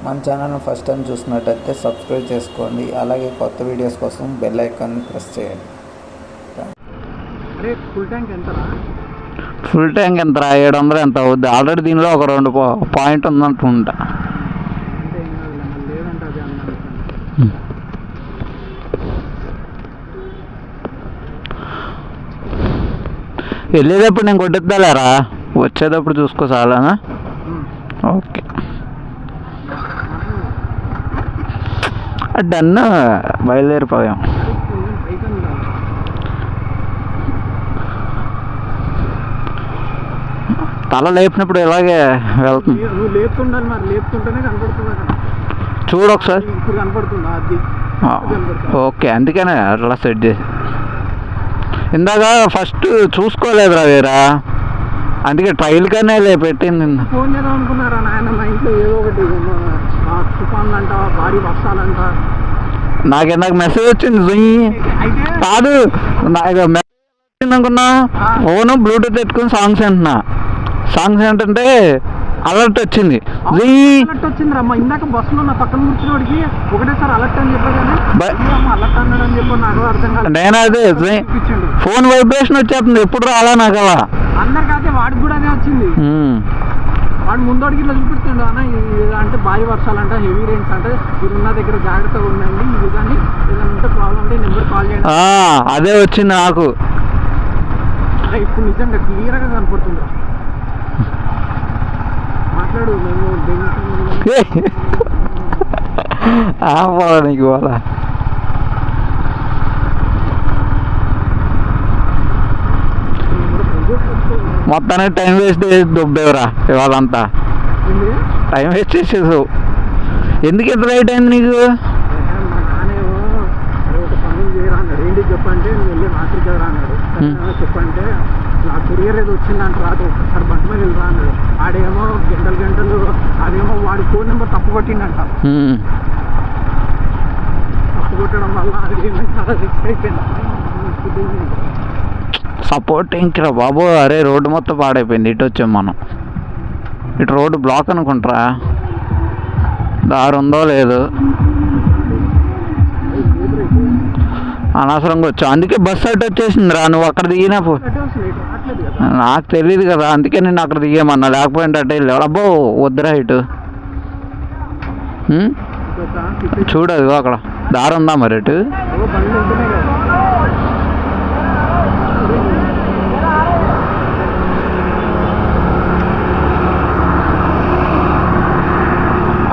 మన ఛానల్ని first time చూసినట్టయితే సబ్స్క్రైబ్ చేసుకోండి. అలాగే కొత్త వీడియోస్ కోసం బెల్ ఐకాన్ని ప్రెస్ చేయండి. ఫుల్ ట్యాంక్ ఎంత 700 ఎంత అవుద్ది? ఆల్రెడీ దీనిలో ఒక 2 పాయింట్ ఉందంటుంటా. వెళ్ళేటప్పుడు నేను కొట్టిద్దాలేరా, వచ్చేటప్పుడు చూసుకో చాలానా? Okay done, బయలుదేరిపోయాం. తల లేపినప్పుడు ఇలాగే వెళ్తుంది. చూడు ఒకసారి. ఓకే, అందుకనే అట్లా సెట్ చేసి. ఇందాక ఫస్ట్ చూసుకోలేదురా వేరా, అందుకే ట్రైల్ కనే పెట్టింది. ఫోన్ చేద్దాం అనుకున్నారా నాయన, మా ఇంట్లో ఏదో ఒకటి తుఫాన్లు అంట, భారీ వర్షాలంట. నాకు ఇందాక మెసేజ్ వచ్చింది కాదు, నాకు మెసేజ్ అనుకున్నా. ఫోను బ్లూటూత్ పెట్టుకుని సాంగ్స్ ఏంటంటే అలర్ట్ వచ్చింది. అలర్ట్ వచ్చింది రమ్మ. ఇందాక బస్సులో నా పక్కన కూర్చున్నోడికి ఒకటేసారి అలర్ట్ అని చెప్పగానే అలర్ట్ అన్నాడు అని చెప్పి నాకు అర్థం కాదు. నేను అదే ఫోన్ వైబ్రేషన్ వచ్చేస్తుంది, ఎప్పుడు రాలా నాకు అలా. అందరికైతే వాడికి కూడా అదే వచ్చింది. వాడు ముందోడికి ఇట్లా చూపిస్తుండే, అన్న అంటే భారీ వర్షాలు అంట, హెవీ రైన్స్ అంటే మీరు ఉన్న దగ్గర జాగ్రత్తగా ఉండండి, ఇది కానీ ఏదైనా ఉంటే ప్రాబ్లం ఉంటే నెంబర్ కాల్ చేయండి. అదే వచ్చింది నాకు. ఇప్పుడు నిజంగా క్లియర్గా కనపడుతుంది. మాట్లాడు, మేము నీకు వాళ్ళ మొత్తానికి టైం వేస్ట్ చేసి దుబ్బేవరా ఇవాళంతా. Time waste చేసేసావు. ఎందుకు ఎంత రైట్ అయింది నీకు? మా నానేమో ఒక పని చేయరా అన్నాడు. ఏంటి చెప్పంటే నేను వెళ్ళి రాత్రి కదా అన్నాడు. చెప్పంటే నా కొరియర్ ఏదో వచ్చిందంట, రాదు ఒకసారి బండి మీద వెళ్ళరా అన్నాడు. ఆడేమో గంటలు అదేమో వాడి ఫోన్ నెంబర్ తప్పు కొట్టిండంట. తప్పు కొట్టడం వల్ల అది ఏమైనా చాలా రిస్క్ అయిపోయింది. సపోర్టింగ్ రా బాబు. అరే రోడ్డు మొత్తం పాడైపోయింది. ఇటు వచ్చాం మనం. ఇటు రోడ్డు బ్లాక్ అనుకుంటారా, దారి ఉందో లేదు, అనవసరంగా వచ్చావు. అందుకే బస్సు అటు వచ్చేసింది రా. నువ్వు అక్కడ దిగినా నాకు తెలియదు కదా, అందుకే నేను అక్కడ దిగేమన్నా. లేకపోయింటే అటే వెళ్ళావు. అబ్బో వద్దురా ఇటు. చూడదు అక్కడ దారి ఉందా మరి ఇటు?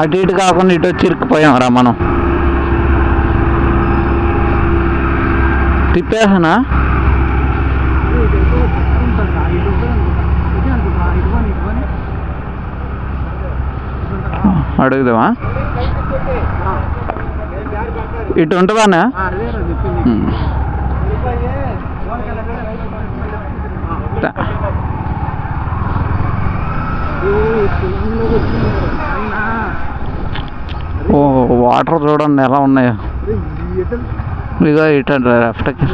అటు ఇటు కాకుండా ఇటు వచ్చి ఇరుక్కుపోయాం రా మనం. తిప్పేసానా? అడుగుదామా? ఇటు ఉంటుందానా? ఓ వాటర్ చూడండి ఎలా ఉన్నాయో. ఇదిగో ఇటు లెఫ్ట్కి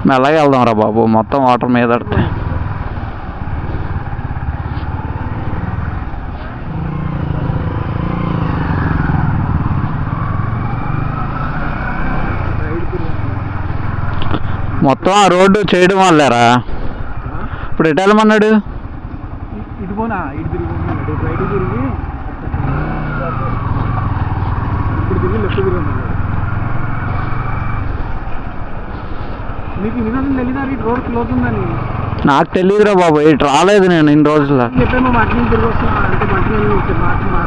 మెల్లగా వెళ్దాం రా బాబు, మొత్తం వాటర్ మీద పడితే. మొత్తం ఆ రోడ్డు చేయడం వల్లేరా. ఇప్పుడు ఎటు వెళ్ళమన్నాడు? ఇటు పోనా, ఇటు తిరిగి రైట్ తిరిగి ఇప్పుడు తిరిగి లెఫ్ట్ తిరిగి ఉన్నాడు. మీకు ఇన్ని రోజులు తెలియదా ఇటు రోడ్ క్లోజ్ ఉందని? నాకు తెలియదురా బాబు, ఇటు రాలేదు నేను ఇన్ని రోజుల్లో. చెప్పేమో మాట నుంచి తిరిగి వస్తున్నా అంటే మా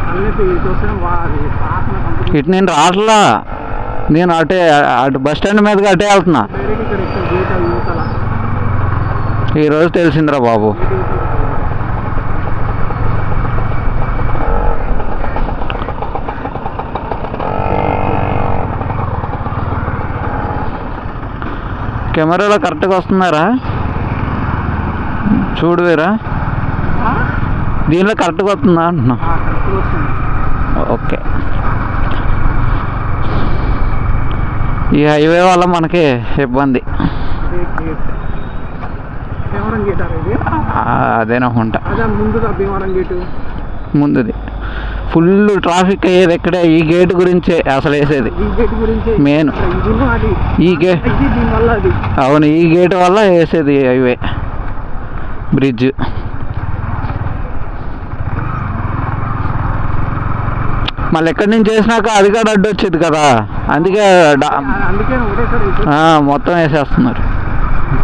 తలనొప్పి ఇటు వస్తే ఇటు నేను రావట్లా. నేను అటు బస్ స్టాండ్ మీదకి అటే వెళ్తున్నా. ఈరోజు తెలిసిందిరా బాబు. కెమెరాలో కరెక్ట్గా వస్తున్నారా? చూడు వేరా, దీనిలో కరెక్ట్గా వస్తుందా అంటున్నా. ఓకే, ఈ హైవే వల్ల మనకి ఇబ్బంది. భీమవరం గేట్ అదేనా ఉంటా అదే ముందుగా భీమవరం గేటు ముందుది ఫుల్ ట్రాఫిక్ అయ్యేది ఎక్కడే ఈ గేట్ గురించే అసలు వేసేది ఈ గేట్ గురించి మెయిన్ అది ఈ గేట్ దీనివల్ల అది అవును ఈ గేట్ వల్ల వేసేది హైవే బ్రిడ్జ్. మళ్ళీ ఎక్కడి నుంచి వేసినాక అది కూడా అడ్డు వచ్చేది కదా, అందుకే అందుకే ఒకటేసారి మొత్తం వేసేస్తున్నారు.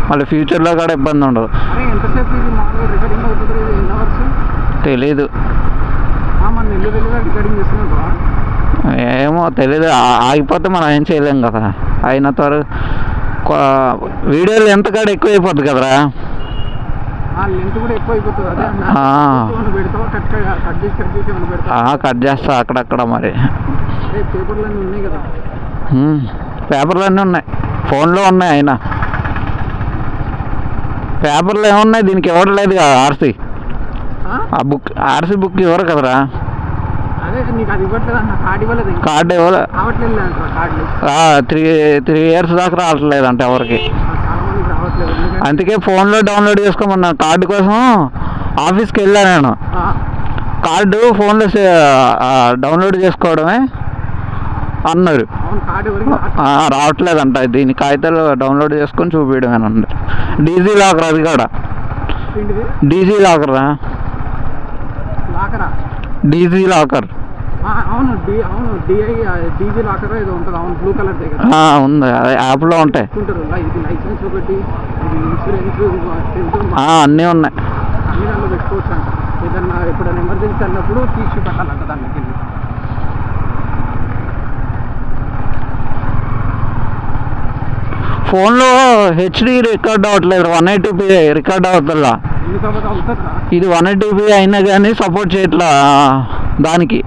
మళ్ళీ ఫ్యూచర్లో కూడా ఇబ్బంది ఉండదు. అరే ఎంతసేపు ఇది మామూలుగా రికార్డింగ్ అవుతుంది, ఇది ఎన్ని అవర్స్ తెలీదు, మన నెల్లూరుగా రికార్డింగ్ చేస్తున్నాడు. ఏమో తెలీదు, ఆగిపోతే మనం ఏం చేయలేం కదా. అయిన త్వర వీడియోలు ఎంత కాడ ఎక్కువ అయిపోద్ది కదరా, లెంత్ కూడా ఎక్కువ అయిపోతుంది. అదే పెడతావా కట్ చేసి పెడతావా? కట్ చేస్తా అక్కడక్కడ. మరి పేపర్లన్నీ ఉన్నాయి కదా, పేపర్లు అన్నీ ఉన్నాయి, ఫోన్లో ఉన్నాయి. అయినా పేపర్లు ఏమున్నాయి, దీనికి ఇవ్వట్లేదు కదా ఆర్సీ. ఆ బుక్ ఆర్సీ బుక్ ఇవ్వరు కదరా. అదే నీకు అది ఇవ్వట్లేదు అన్న, కార్డు ఇవ్వలేదు, కార్డు ఇవ్వలే, రావట్లేదు కార్డు 3 years దాకా రావట్లేదు అంటే ఎవరికి. చాలా మందికి రావట్లేదు. అందుకే ఫోన్లో డౌన్లోడ్ చేసుకోమన్నా. కార్డు కోసం ఆఫీస్కి వెళ్ళాను నేను, కార్డు ఫోన్లో డౌన్లోడ్ చేసుకోవడమే అన్నారు. రావట్లేదంట, దీని కాగితాలు డౌన్లోడ్ చేసుకొని చూపించడమేనండి. డీజీ లాకర్, అది కూడా డీజీ లాకరా, డీజీ లాకర్ అవును డీజీ లాకర్ ఏదో ఉంటుంది. అవును బ్లూ కలర్ ఉంది, అదే యాప్లో ఉంటాయి. ఇది లైసెన్స్ ఒకటి, ఇది ఇన్సూరెన్స్ అన్నీ ఉన్నాయి. అన్ని దాంట్లో పెట్టుకోవచ్చు అంట. ఏదన్నా ఎప్పుడైనా ఎమర్జెన్సీ అన్నప్పుడు తీసి పెట్టాలంట దానికి. ఫోన్లో హెచ్డి రికార్డ్ అవ్వట్లేదు, 180p రికార్డ్ అవుతుందా. ఇది 180p అయినా కానీ సపోర్ట్ చేయట్లా దానికి,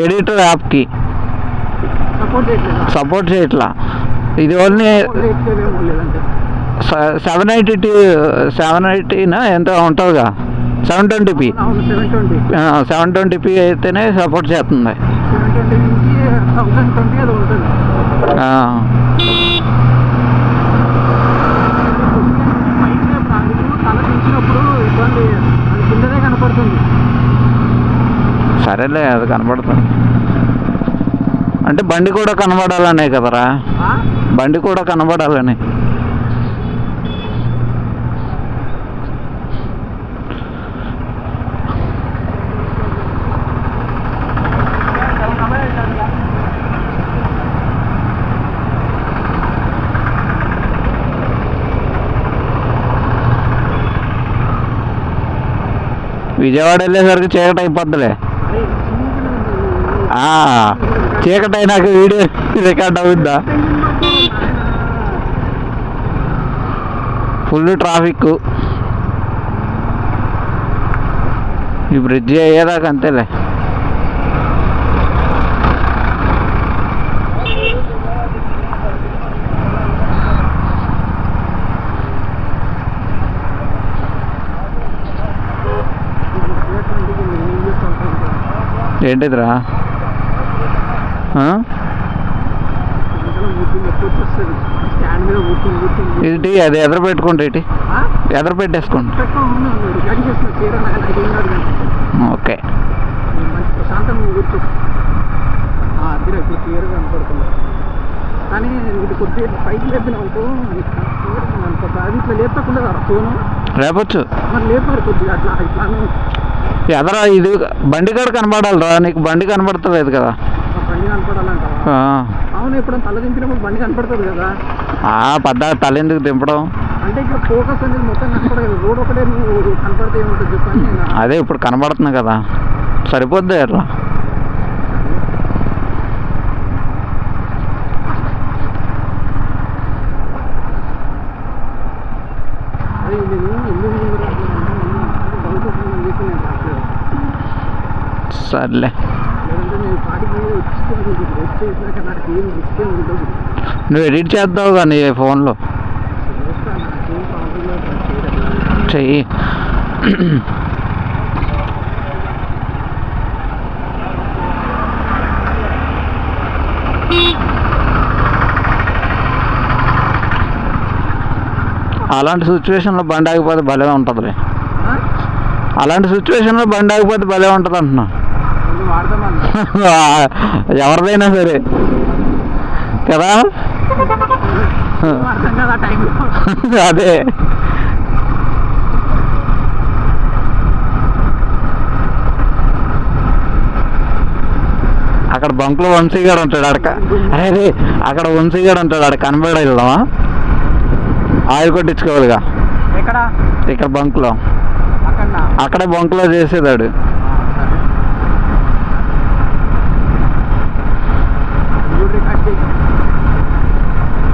ఎడిటర్ యాప్కి సపోర్ట్ చేయట్లా. ఇది ఓన్లీ 780 ఎంత ఉంటుందిగా, 720p 720p అయితేనే సపోర్ట్ చేస్తుంది. సరేలే, అది కనపడుతుంది అంటే బండి కూడా కనబడాలనే కదరా, బండి కూడా కనబడాలని. విజయవాడ వెళ్ళేసరికి చీకటి అయిపోద్దులే. చీకటి అయినాక వీడియో రికార్డ్ అవుద్దా? Full traffic. ఈ బ్రిడ్జి అయ్యేదాకా అంతేలే. ఏంటిదిరా? ఇది అది ఎదురు పెట్టుకుంటే ఇటు ఎదురు పెట్టేసుకోండి. ఓకే, క్లియర్గా కనపడుతుంది. కానీ ఇది కొద్దిగా పైకి లేపిన అనుకో, అది ఇట్లా లేపకుండా ఫోను లేపచ్చు. మరి లేపారు కొద్దిగా అట్లా ఇట్లానే. ఎదరా ఇది బండి కాడ కనపడాలిరా, నీకు బండి కనపడతలేదు కదా. బండి కనపడాలంట. అవును, ఇప్పుడు తల దింపినప్పుడు బండి కనపడుతుంది కదా. తల ఎందుకు దింపడం అంటే ఇక్కడ ఫోకస్ అనేది మొత్తం కనపడదు, రోడ్ ఒకటే నువ్వు కనపడితే ఏముంటుంది చెప్పండి. అదే ఇప్పుడు కనపడుతుంది కదా, సరిపోద్ది అట్లా. సర్లే, నువ్వు ఎడిట్ చేద్దావు కానీ ఫోన్లో చెయ్యి. అలాంటి సిచ్యువేషన్లో బండి ఆగిపోతే భలే ఉంటుందిలే. అలాంటి సిచ్యువేషన్లో బండి ఆగిపోతే భలే ఉంటుంది అంటున్నా. ముందు వాడదామన్నా ఎవరిదైనా సరే కదా. అర్థం కదా టైంలో. అదే అక్కడ బంక్లో వంశీగాడు ఉంటాడు అడక. అరే అక్కడ వంశీగాడు ఉంటాడు అక్కడ కనబడ వెళ్దామా? ఆయిల్ కొట్టించుకోవాలిగా ఎక్కడ? ఇక్కడ బంక్లో. అక్కడ అక్కడే బంక్లో చేసేదాడు.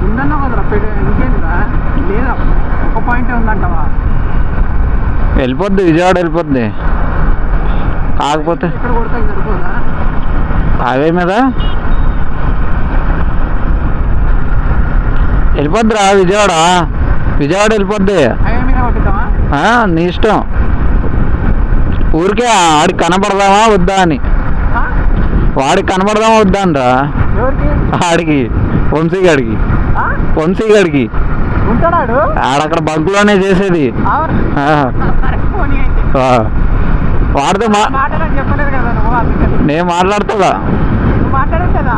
ఉందన్నా కదరా ఇంకేందా లేదా? ఒక పాయింటే ఉందంటవా? వెళ్ళిపోద్ది, విజయవాడ వెళ్ళిపోద్ది. కాకపోతే ఇక్కడ కొడితే సరిపోదా? హైవే మీద వెళ్ళిపోద్దిరా విజయవాడ. విజయవాడ వెళ్ళిపోద్ది. హైవే మీద కొట్టిద్దామా? నీ ఇష్టం. ఊరికే ఆడికి కనపడదామా వద్దా అని. వాడికి కనపడదామా వద్దా అంటా. ఎవరికి? ఆడికి వంశీగాడికి. వంశీగాడికి ఉంటాడు ఆడక్కడ బంకులోనే చేసేది. వాడితే మాట్లాడని చెప్పలేదు కదా నువ్వు, అందుకని నేను మాట్లాడుతుందా? నువ్వు మాట్లాడదు కదా.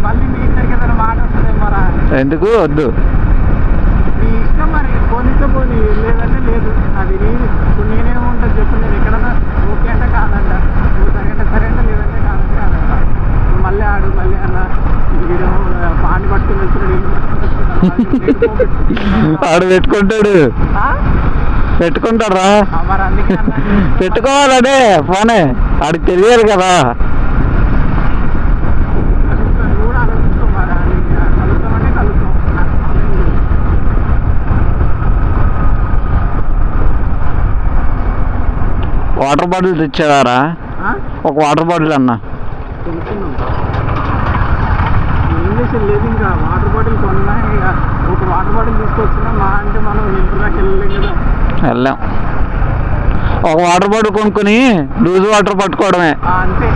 మళ్ళీ మీ ఇద్దరికి ఏదైనా మాట వస్తుంది మరా? ఎందుకు వద్దు, నీ ఇష్టం. మరి పోనీతో పోనీ, లేదంటే లేదు. అది ఇప్పుడు నేనేముంటుంది చెప్పు. నేను ఎక్కడన్నా ఓకే అంటే కాదంట, నువ్వు సరే అంటే సరే అంటే, లేదంటే కాదంటే కాదంట. మళ్ళీ ఆడు మళ్ళీ అన్న వీడు పాని పట్టుకుని వెళ్తున్నాడు. ఆడు పెట్టుకుంటాడు. పెట్టుకుంటారా? మరి అందుకే పెట్టుకోవాలనే ఫోనే ఆడికి తెలియదు కదా. నువ్వు కూడా ఆలోచించుకో. మరి కలుస్తామంటే కలుస్తాం. వాటర్ బాటిల్ తెచ్చేవారా? ఒక వాటర్ బాటిల్ అన్న కొనుక్కున్నాం. ఏం చేసేది లేదు. ఇంకా వాటర్ బాటిల్ కొన్నా, ఇక ఒక వాటర్ బాటిల్ తీసుకొచ్చినా మా అంటే మనం నింపుదాకా వెళ్ళలేం కదా. వెళ్ళాం. ఒక వాటర్ బాటిల్ కొనుక్కొని లూజ్ వాటర్ పట్టుకోవడమే. అంతే.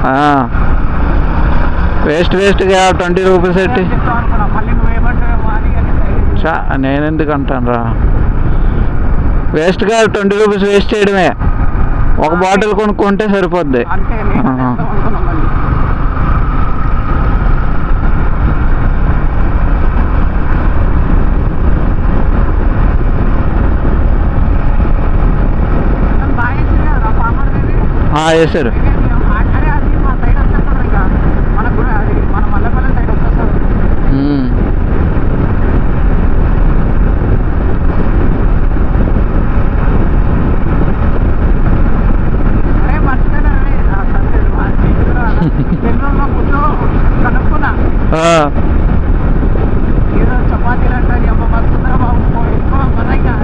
వేస్ట్గా 20 రూపీస్ పెట్టి. అనుకున్నా మళ్ళీ నువ్వేమంటావేమో అని. నేను ఎందుకు అంటాను రా, వేస్ట్గా 20 రూపీస్ వేస్ట్ చేయడమే. ఒక బాటిల్ కొనుక్కుంటే సరిపోద్ది. అంటే అనుకున్నా మళ్ళీ. వేసారు. అరే అది మా సైడ్ వచ్చేస్తుంది. ఇంకా మనకు కూడా అది మన మల్లెపల్లి సైడ్ వచ్చేస్తుంది. అరే మర్చిపోయినా కూర్చో కనుక్కున్నా. ఏదో చపాతీలు అంటారు. అమ్మ మస్తుందా బాబు ఎక్కువ మనగా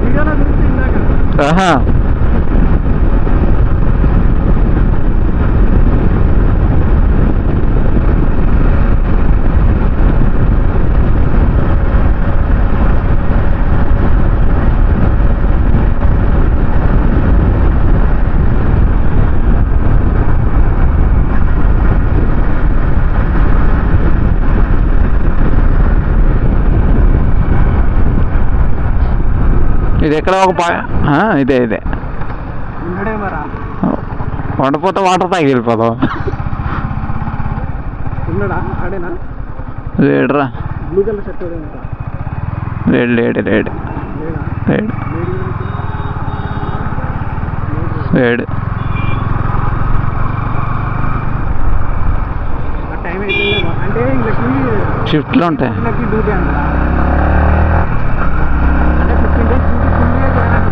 వీడియోలో చూసి ఇందాక. ఇది ఎక్కడ ఒక ఇదే ఉన్నాడే మరా. వండిపోతే వాటర్ తాగి వెళ్ళిపోతాం. ఉన్నాడా? ఆడేనా? లేడురా. బ్లూ కలర్ షర్ట్ లేడు. టైం అయిపోయిందేమో. అంటే వీళ్ళకి షిఫ్ట్లు ఉంటాయి. వీళ్ళకి డ్యూటీ అంట. అంటే 15 days డ్యూటీ ఫుల్గా చేయాలంట.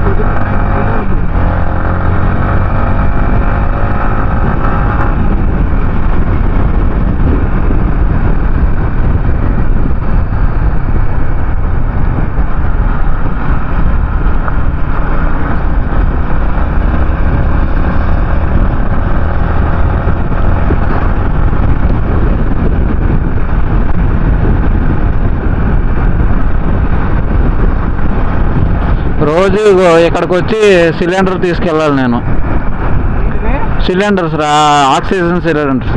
రోజు ఇక్కడికి వచ్చి సిలిండర్ తీసుకెళ్ళాలి నేను. సిలిండర్స్ రా, ఆక్సిజన్ సిలిండర్స్.